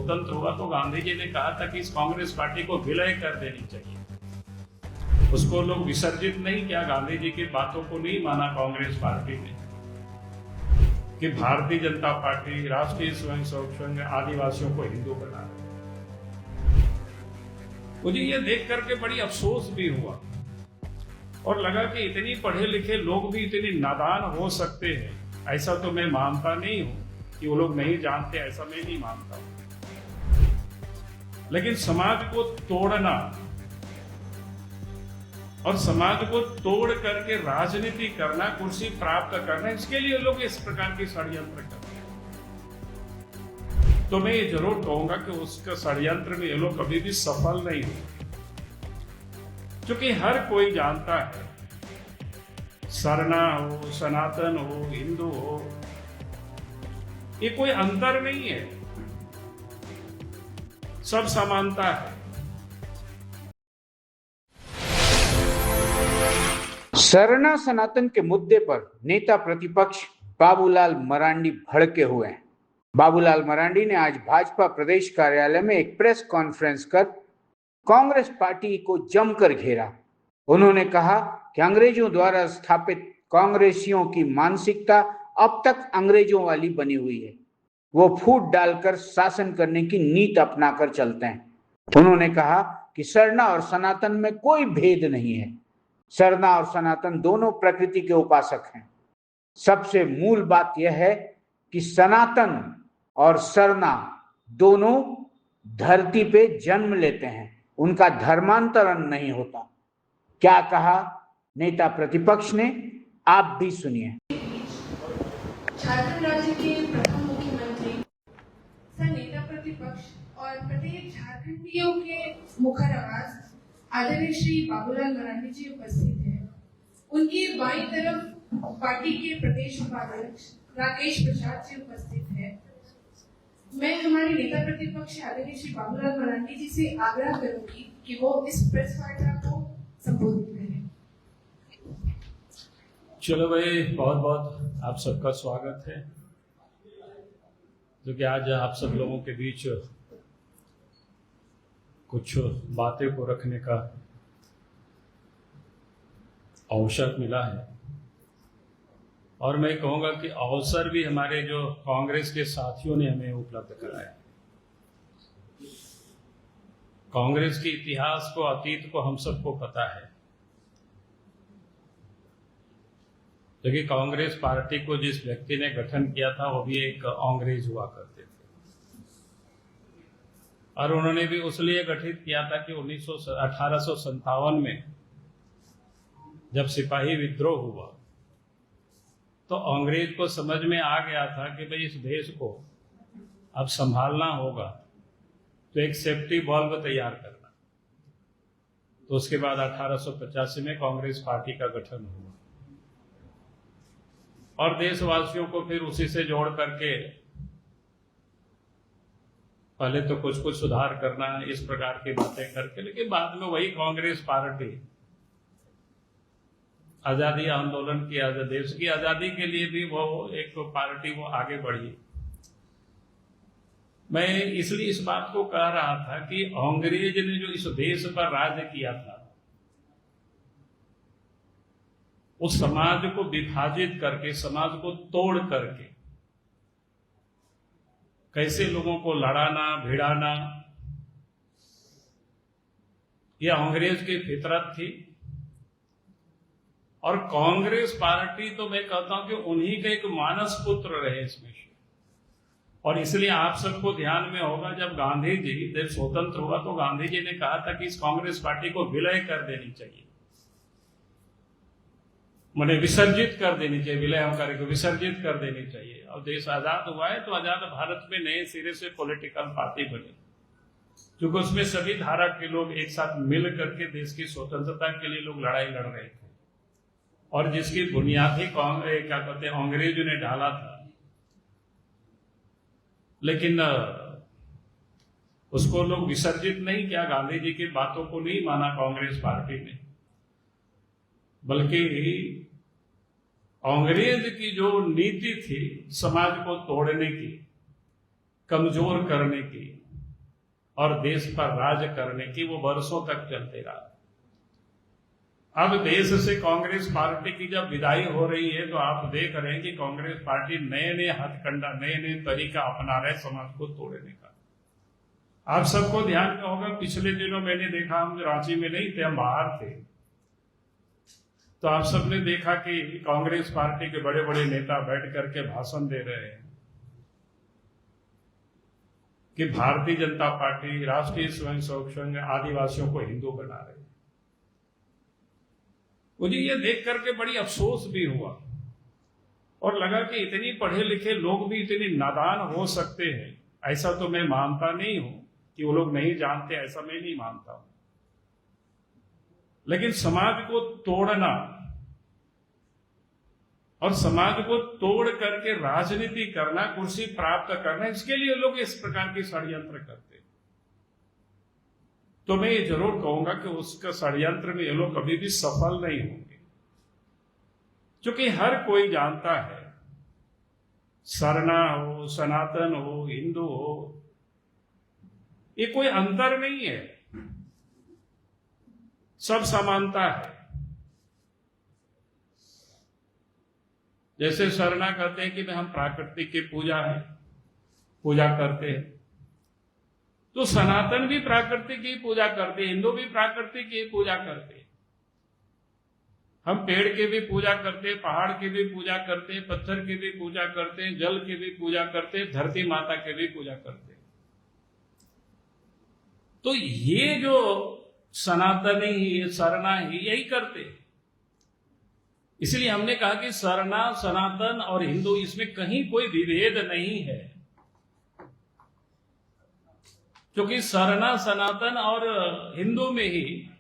स्वतंत्र हुआ तो गांधी जी ने कहा था कि इस कांग्रेस पार्टी को विलय कर देनी चाहिए। उसको लोग विसर्जित नहीं किया, गांधी जी की बातों को नहीं माना कांग्रेस पार्टी ने कि भारतीय जनता पार्टी राष्ट्रीय स्वयंसेवक संघ आदिवासियों को हिंदू बना रही। मुझे ये देख करके बड़ी अफसोस भी हुआ और लगा कि इतनी पढ़े लिखे लोग भी इतने नादान हो सकते हैं। ऐसा तो मैं मानता नहीं हूं कि वो लोग नहीं जानते, ऐसा मैं नहीं मानता हूं। लेकिन समाज को तोड़ना और समाज को तोड़ करके राजनीति करना, कुर्सी प्राप्त करना, इसके लिए लोग इस प्रकार की षड्यंत्र करते हैं। तो मैं ये जरूर कहूंगा कि उसका षड्यंत्र में ये लोग कभी भी सफल नहीं हुए, क्योंकि हर कोई जानता है सरना हो, सनातन हो, हिंदू हो, ये कोई अंतर नहीं है, सब समानता है। सरना सनातन के मुद्दे पर नेता प्रतिपक्ष बाबूलाल मरांडी भड़के हुए हैं। बाबूलाल मरांडी ने आज भाजपा प्रदेश कार्यालय में एक प्रेस कॉन्फ्रेंस कर कांग्रेस पार्टी को जमकर घेरा। उन्होंने कहा कि अंग्रेजों द्वारा स्थापित कांग्रेसियों की मानसिकता अब तक अंग्रेजों वाली बनी हुई है। वो फूट डालकर शासन करने की नीति अपनाकर चलते हैं। उन्होंने कहा कि सरना और सनातन में कोई भेद नहीं है। सरना और सनातन दोनों प्रकृति के उपासक हैं। सबसे मूल बात यह है कि सनातन और सरना दोनों धरती पे जन्म लेते हैं, उनका धर्मांतरण नहीं होता। क्या कहा नेता प्रतिपक्ष ने, आप भी सुनिए। झारखंड राज्य के प्रथम मुख्यमंत्री सह नेता प्रतिपक्ष और प्रत्येक झारखंडियों के मुखर आवाज आदरणीय श्री बाबूलाल मरांडी जी उपस्थित हैं। उनकी बाईं तरफ पार्टी के प्रदेश उपाध्यक्ष राकेश प्रसाद जी उपस्थित हैं। मैं हमारे नेता प्रतिपक्ष आदरणीय श्री बाबूलाल मरांडी जी से आग्रह करूंगी कि वो इस प्रेस वार्ता को संबोधित करें। चलो भाई, बहुत बहुत आप सबका स्वागत है, जो कि आज आप सब लोगों के बीच कुछ बातें को रखने का अवसर मिला है। और मैं कहूंगा कि अवसर भी हमारे जो कांग्रेस के साथियों ने हमें उपलब्ध कराया। कांग्रेस के इतिहास को, अतीत को हम सबको पता है, क्योंकि कांग्रेस पार्टी को जिस व्यक्ति ने गठन किया था वो भी एक अंग्रेज हुआ करते थे, और उन्होंने भी उसलिए गठित किया था कि 1857 में जब सिपाही विद्रोह हुआ तो अंग्रेज को समझ में आ गया था कि भाई इस देश को अब संभालना होगा, तो एक सेफ्टी वॉल्व तैयार करना। तो उसके बाद 1885 में कांग्रेस पार्टी का गठन हुआ और देशवासियों को फिर उसी से जोड़ करके पहले तो कुछ कुछ सुधार करना, इस प्रकार की बातें करके, लेकिन बाद में वही कांग्रेस पार्टी आजादी आंदोलन की, देश की आजादी के लिए भी वो एक पार्टी वो आगे बढ़ी। मैं इसलिए इस बात को कह रहा था कि अंग्रेज ने जो इस देश पर राज किया था, उस समाज को विभाजित करके, समाज को तोड़ करके कैसे लोगों को लड़ाना, भिड़ाना, यह अंग्रेज की फितरत थी। और कांग्रेस पार्टी तो मैं कहता हूं कि उन्हीं के एक मानस पुत्र रहे इसमें से। और इसलिए आप सबको ध्यान में होगा, जब गांधी जी जब स्वतंत्र हुआ तो गांधी जी ने कहा था कि इस कांग्रेस पार्टी को विलय कर देनी चाहिए, मैंने विसर्जित कर देनी चाहिए, विलय हम कार्य को विसर्जित कर देनी चाहिए। और देश आजाद हुआ है तो आजाद भारत में नए सिरे से पॉलिटिकल पार्टी बनी, क्योंकि उसमें सभी धारा के लोग एक साथ मिल करके देश की स्वतंत्रता के लिए लोग लड़ाई लड़ रहे थे, और जिसकी बुनियादी क्या कहते हैं अंग्रेजों ने डाला था। लेकिन उसको लोग विसर्जित नहीं किया, गांधी जी की बातों को नहीं माना कांग्रेस पार्टी ने, बल्कि अंग्रेज की जो नीति थी समाज को तोड़ने की, कमजोर करने की, और देश पर राज करने की वो वर्षों तक चलते रहा। अब देश से कांग्रेस पार्टी की जब विदाई हो रही है तो आप देख रहे हैं कि कांग्रेस पार्टी नए नए हथकंडा, नए नए तरीका अपना रहे समाज को तोड़ने का। आप सबको ध्यान में होगा, पिछले दिनों मैंने देखा, हम रांची में नहीं थे, हम बाहर थे, तो आप सबने देखा कि कांग्रेस पार्टी के बड़े बड़े नेता बैठ करके भाषण दे रहे हैं कि भारतीय जनता पार्टी, राष्ट्रीय स्वयंसेवक संघ आदिवासियों को हिंदू बना रहे हैं। मुझे ये देख करके बड़ी अफसोस भी हुआ और लगा कि इतनी पढ़े लिखे लोग भी इतने नादान हो सकते हैं। ऐसा तो मैं मानता नहीं हूं कि वो लोग नहीं जानते, ऐसा मैं नहीं मानता हूं, लेकिन समाज को तोड़ना और समाज को तोड़ करके राजनीति करना, कुर्सी प्राप्त करना, इसके लिए लोग इस प्रकार की षड्यंत्र करते हैं। तो मैं ये जरूर कहूंगा कि उसका षड्यंत्र में ये लोग कभी भी सफल नहीं होंगे, क्योंकि हर कोई जानता है, सरना हो, सनातन हो, हिंदू हो, ये कोई अंतर नहीं है, सब समानता है। जैसे सरना कहते हैं कि हम प्राकृतिक की पूजा करते हैं, तो सनातन भी प्राकृतिक की पूजा करते हैं, हिंदू भी प्राकृतिक की पूजा करते हैं। हम पेड़ की भी पूजा करते हैं, पहाड़ की भी पूजा करते हैं, पत्थर की भी पूजा करते हैं, जल की भी पूजा करते हैं, धरती माता की भी पूजा करते हैं। तो ये जो सनातनी, सरना ही यही करते हैं। इसलिए हमने कहा कि सरना, सनातन और हिंदू, इसमें कहीं कोई विभेद नहीं है, क्योंकि सरना, सनातन और हिंदू में ही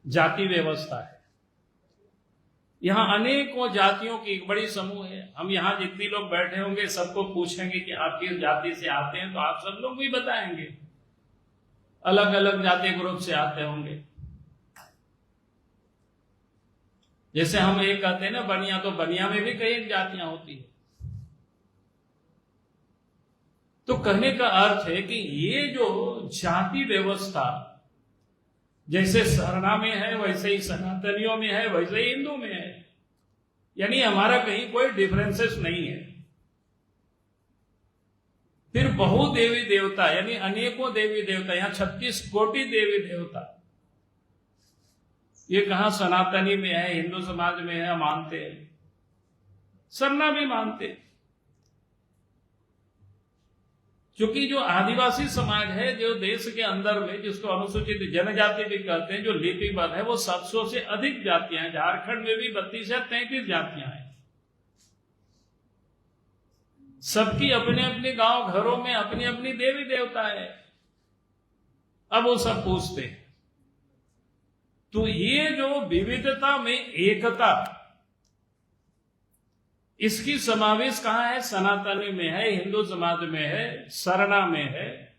जाति व्यवस्था है। यहां अनेकों जातियों की एक बड़ी समूह है। हम यहां जितने लोग बैठे होंगे सबको पूछेंगे कि आप किस जाति से आते हैं, तो आप सब लोग भी बताएंगे, अलग अलग जाति ग्रुप से आते होंगे। जैसे हम एक कहते हैं ना बनिया, तो बनिया में भी कई जातियां होती है। तो कहने का अर्थ है कि ये जो जाति व्यवस्था जैसे सरना में है, वैसे ही सनातनियों में है, वैसे ही हिंदू में है, यानी हमारा कहीं कोई डिफरेंसेस नहीं है। फिर बहु देवी देवता, यानी अनेकों देवी देवता, यहां 36 कोटि देवी देवता, ये कहां सनातनी में है, हिंदू समाज में है, मानते हैं, सरना भी मानते हैं। क्योंकि जो आदिवासी समाज है, जो देश के अंदर में, जिसको अनुसूचित जनजाति भी कहते हैं, जो लिपिबद्ध है, वो 700 से अधिक जातियां हैं। झारखंड में भी 32 या 33 जातियां हैं। सबकी अपने अपने गांव घरों में अपनी अपनी देवी देवता है। अब वो सब पूछते हैं, तो ये जो विविधता में एकता, इसकी समावेश कहां है? सनातनी में है, हिंदू समाज में है, सरना में है।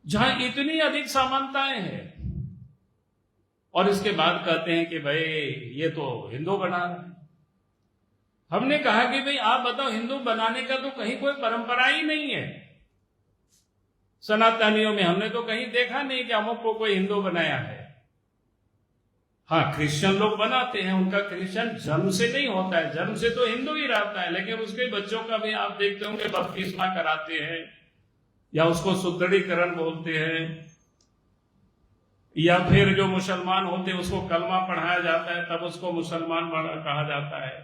जहां इतनी अधिक समानताएं हैं, और इसके बाद कहते हैं कि भाई ये तो हिंदू बना रहे हैं। हमने कहा कि भाई आप बताओ, हिंदू बनाने का तो कहीं कोई परंपरा ही नहीं है। सनातनियों में हमने तो कहीं देखा नहीं कि अमुक को कोई हिंदू बनाया है। हाँ, क्रिश्चियन लोग बनाते हैं, उनका क्रिश्चियन जन्म से नहीं होता है, जन्म से तो हिंदू ही रहता है, लेकिन उसके बच्चों का भी आप देखते होंगे बपतिस्मा कराते हैं, या उसको सुदृढ़ीकरण बोलते हैं, या फिर जो मुसलमान होते हैं उसको कलमा पढ़ाया जाता है, तब उसको मुसलमान कहा जाता है।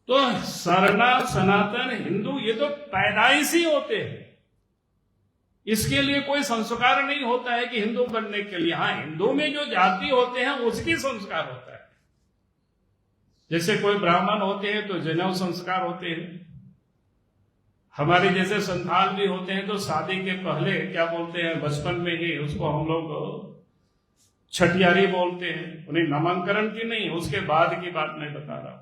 तो सरना, सनातन, हिंदू, ये तो पैदाइशी होते हैं, इसके लिए कोई संस्कार नहीं होता है कि हिंदू बनने के लिए। हाँ, हिंदू में जो जाति होते हैं उसकी संस्कार होता है। जैसे कोई ब्राह्मण होते हैं तो जनेऊ संस्कार होते हैं। हमारे जैसे संताल भी होते हैं तो शादी के पहले क्या बोलते हैं, बचपन में ही उसको हम लोग छठियारी बोलते हैं, उन्हें नामकरण की नहीं, उसके बाद की बात मैं बता रहा हूं।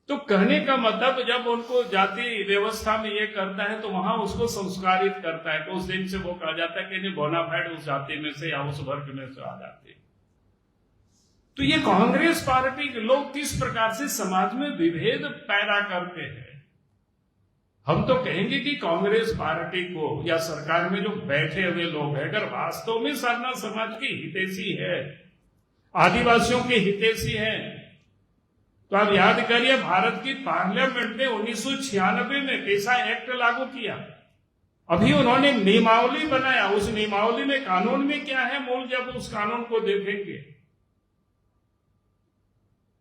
तो कहने का मतलब, जब उनको जाति व्यवस्था में ये करता है तो वहां उसको संस्कारित करता है, तो उस दिन से वो कहा जाता है कि नहीं, बोनाफाइड उस जाति में से या उस वर्ग में से आ जाते हैं। तो ये कांग्रेस पार्टी के लोग किस प्रकार से समाज में विभेद पैदा करते हैं। हम तो कहेंगे कि कांग्रेस पार्टी को या सरकार में जो बैठे हुए लोग हैं, अगर वास्तव में सरना समाज की हितैषी है, आदिवासियों के हितैषी है, तो आप याद करिए भारत की पार्लियामेंट ने 1996 में पेशा एक्ट लागू किया। अभी उन्होंने नियमावली बनाया, उस नियमावली में कानून में क्या है मूल, जब उस कानून को देखेंगे,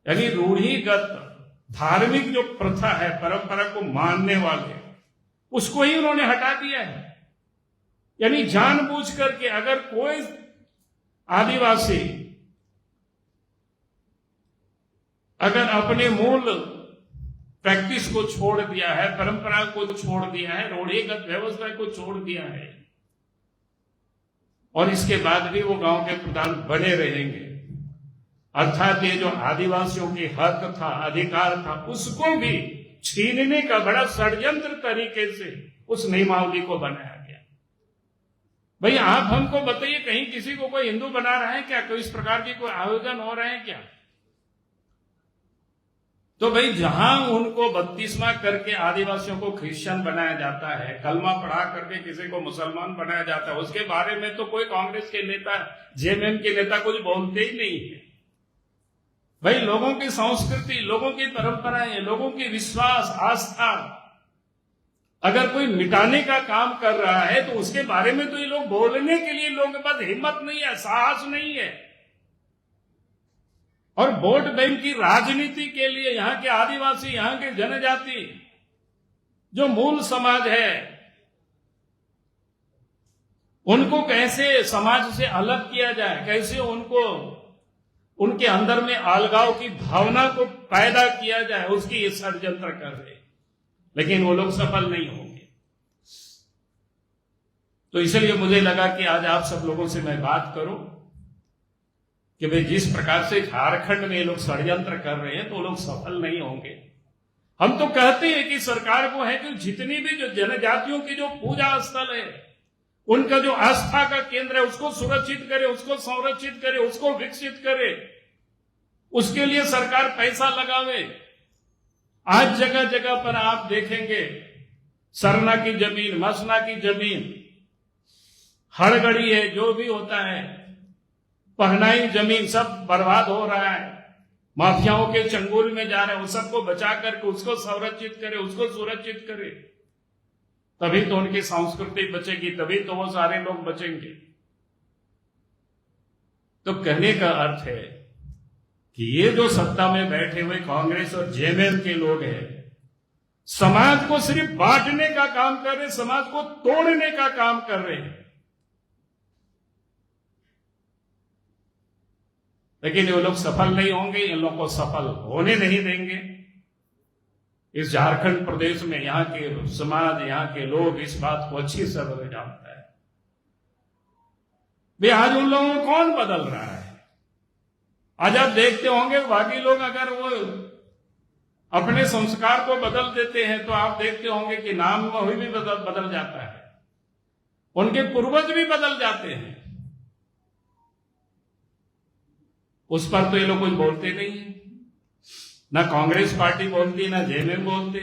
यानी रूढ़िगत धार्मिक जो प्रथा है, परंपरा को मानने वाले, उसको ही उन्होंने हटा दिया है। यानी जानबूझ करके अगर कोई आदिवासी अगर अपने मूल प्रैक्टिस को छोड़ दिया है, परंपरा को छोड़ दिया है, रूढ़िगत व्यवस्था को छोड़ दिया है, और इसके बाद भी वो गांव के प्रधान बने रहेंगे, अर्थात ये जो आदिवासियों के हक था, अधिकार था, उसको भी छीनने का बड़ा षड्यंत्र तरीके से उस नियमावली को बनाया गया। भाई आप हमको बताइए, कहीं किसी को कोई हिंदू बना रहा है क्या? कोई इस प्रकार की कोई आयोजन हो रहे हैं क्या? तो भाई जहां उनको बत्तीसवां करके आदिवासियों को क्रिश्चियन बनाया जाता है, कलमा पढ़ा करके किसी को मुसलमान बनाया जाता है, उसके बारे में तो कोई कांग्रेस के नेता, जेएमएम के नेता कुछ बोलते ही नहीं है। भाई लोगों की संस्कृति, लोगों की परंपराएं, लोगों की विश्वास, आस्था अगर कोई मिटाने का काम कर रहा है तो उसके बारे में तो ये लोग बोलने के लिए लोगों के पास हिम्मत नहीं है, साहस नहीं है। और वोट बैंक की राजनीति के लिए यहाँ के आदिवासी, यहाँ के जनजाति, जो मूल समाज है, उनको कैसे समाज से अलग किया जाए, कैसे उनको उनके अंदर में अलगाव की भावना को पैदा किया जाए, उसकी ये षड्यंत्र कर रहे, लेकिन वो लोग सफल नहीं होंगे। तो इसलिए मुझे लगा कि आज आप सब लोगों से मैं बात करूं कि भाई जिस प्रकार से झारखंड में लोग षड्यंत्र कर रहे हैं तो लोग सफल नहीं होंगे। हम तो कहते हैं कि सरकार को है कि जितनी भी जो जनजातियों की जो पूजा स्थल है, उनका जो आस्था का केंद्र है, उसको सुरक्षित करे, उसको संरक्षित करे, उसको विकसित करे, उसके लिए सरकार पैसा लगावे। आज जगह जगह पर आप देखेंगे सरना की जमीन, मसना की जमीन, हड़गड़ी है, जो भी होता है, पहनाई जमीन, सब बर्बाद हो रहा है, माफियाओं के चंगुल में जा रहे हैं। उस सबको बचा करके उसको संरक्षित करे, उसको सुरक्षित करे, तभी तो उनकी संस्कृति बचेगी, तभी तो वो सारे लोग बचेंगे। तो कहने का अर्थ है कि ये जो सत्ता में बैठे हुए कांग्रेस और जेएमएम के लोग हैं, समाज को सिर्फ बांटने का काम कर रहे, समाज को तोड़ने का काम कर रहे हैं। लेकिन ये लोग सफल नहीं होंगे, इन लोगों को सफल होने नहीं देंगे। इस झारखंड प्रदेश में यहाँ के समाज, यहाँ के लोग इस बात को अच्छी तरह जानता है। भाई आज उन लोगों को कौन बदल रहा है? आज आप देखते होंगे बाकी लोग अगर वो अपने संस्कार को बदल देते हैं तो आप देखते होंगे कि नाम वही भी बदल जाता है, उनके पूर्वज भी बदल जाते हैं। उस पर तो ये लोग कुछ बोलते नहीं है, ना कांग्रेस पार्टी बोलती, ना जेएमएम बोलते,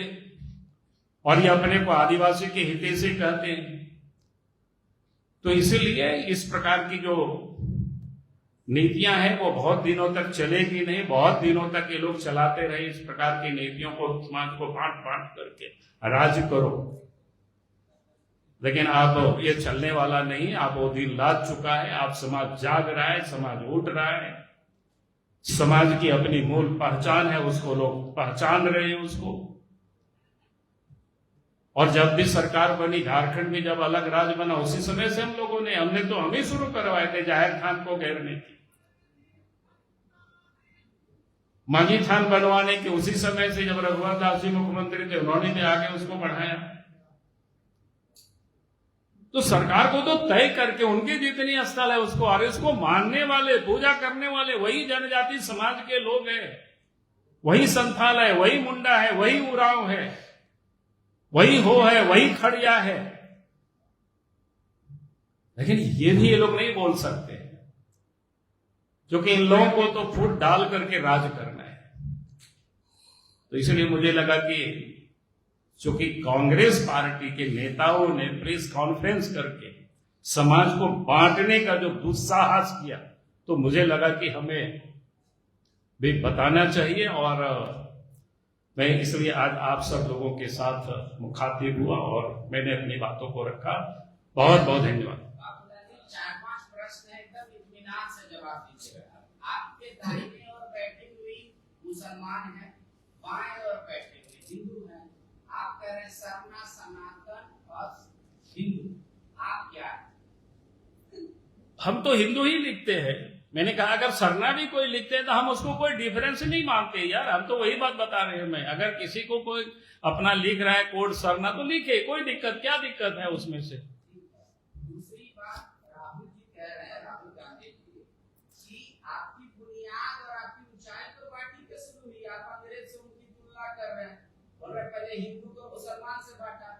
और ये अपने को आदिवासी के हितैषी कहते हैं। तो इसलिए इस प्रकार की जो नीतियां हैं वो बहुत दिनों तक चलेगी नहीं, बहुत दिनों तक ये लोग चलाते रहे इस प्रकार की नीतियों को, समाज को बांट बांट करके राज करो। लेकिन अब ये चलने वाला नहीं, अब वो दिन लाद चुका है, अब समाज जाग रहा है, समाज उठ रहा है, समाज की अपनी मूल पहचान है, उसको लोग पहचान रहे हैं उसको। और जब भी सरकार बनी, झारखंड में जब अलग राज्य बना, उसी समय से हमने तो हम ही शुरू करवाए थे जाहिर खान को घेरने की, मांझी थान बनवाने के। उसी समय से जब रघुवर दास जी मुख्यमंत्री थे, उन्होंने भी आगे उसको बढ़ाया। तो सरकार को तो तय करके उनकी जितनी स्थल है उसको, और इसको मानने वाले, पूजा करने वाले वही जनजाति समाज के लोग हैं, वही संथाल है, वही मुंडा है, वही उरांव है, वही हो है, वही खड़िया है। लेकिन ये भी ये लोग नहीं बोल सकते। जो कि इन लोगों को तो फूट डाल करके राज करना है। तो इसलिए मुझे लगा कि चूंकि कांग्रेस पार्टी के नेताओं ने प्रेस कॉन्फ्रेंस करके समाज को बांटने का जो दुस्साहस किया, तो मुझे लगा कि हमें भी बताना चाहिए। और मैं इसलिए आज आप सब लोगों के साथ मुखातिब हुआ और मैंने अपनी बातों को रखा। बहुत बहुत धन्यवाद। 4-5 प्रश्न है, एकदम इत्मीनान से जवाब दीजिएगा। आपके दाहिने ओर बैठी हुई मुसलमान है, बाएं ओर बैठे हुए हिंदू हैं। आप कह रहे हैं सरना, सनातन और हिंदू, आप क्या है? हम तो हिंदू ही लिखते हैं। मैंने कहा अगर सरना भी कोई लिखते हैं तो हम उसको कोई डिफरेंस नहीं मानते यार, हम तो वही बात बता रहे हैं। मैं अगर किसी को कोई अपना लिख रहा है कोड सरना तो लिखे, कोई दिक्कत, क्या दिक्कत है उसमें से। दूसरी बात, राहुल जी कह रहे हैं, राहुल गांधी जी, कि आपकी बुनियाद और आपकी ऊंचाई तो पार्टी के शुरू हुई, आप अंग्रेज से उनकी तुलना कर रहे हैं। बोल रहे पहले हिंदू को मुसलमान से बांटा,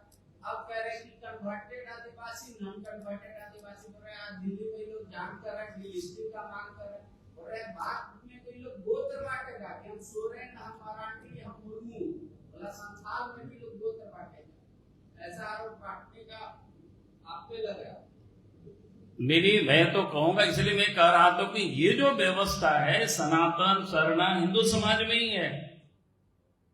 अब कह रहे हैं कि कन्वर्टेड आदिवासी, नॉन कन्वर्टेड आदिवासी। बोल रहे आज दिल्ली में लोग जान कर रहे हैं, लिस्टिंग का मांग कर रहे हैं। बोल रहे बात में कोई लोग गोत्र बांटेगा कि हम सोरेन, हम मराठी, हम मुर्मू, बोला संथाल में भी लोग गोत्र बांटेगा। ऐसा आरोप बांटने का आप पे लग रहा है? नहीं, मैं तो कहूंगा, इसलिए मैं कह रहा था कि ये जो व्यवस्था है सनातन सरना हिंदू समाज में ही है।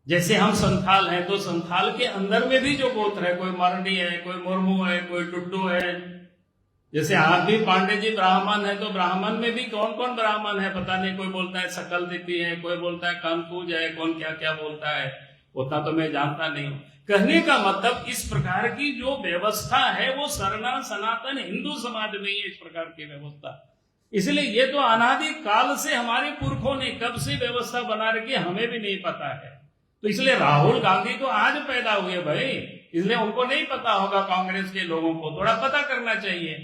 जैसे हम संथाल हैं तो संथाल के अंदर में भी जो गोत्र है, कोई मरनी है, कोई मुर्मू है, कोई टुड्डू है। जैसे आप भी पांडे जी ब्राह्मण है तो ब्राह्मण में भी कौन कौन ब्राह्मण है पता नहीं। कोई बोलता है सकल दीपी है, कोई बोलता है कनकूज है, कौन क्या क्या बोलता है, उतना तो मैं जानता नहीं हूं। कहने का मतलब इस प्रकार की जो व्यवस्था है वो सरना सनातन हिंदू समाज में ही है, इस प्रकार की व्यवस्था। इसलिए ये तो अनादि काल से हमारे पुरखों ने कब से व्यवस्था बना रखी हमें भी नहीं पता है। तो इसलिए राहुल गांधी तो आज पैदा हुए भाई, इसलिए उनको नहीं पता होगा। कांग्रेस के लोगों को थोड़ा पता करना चाहिए।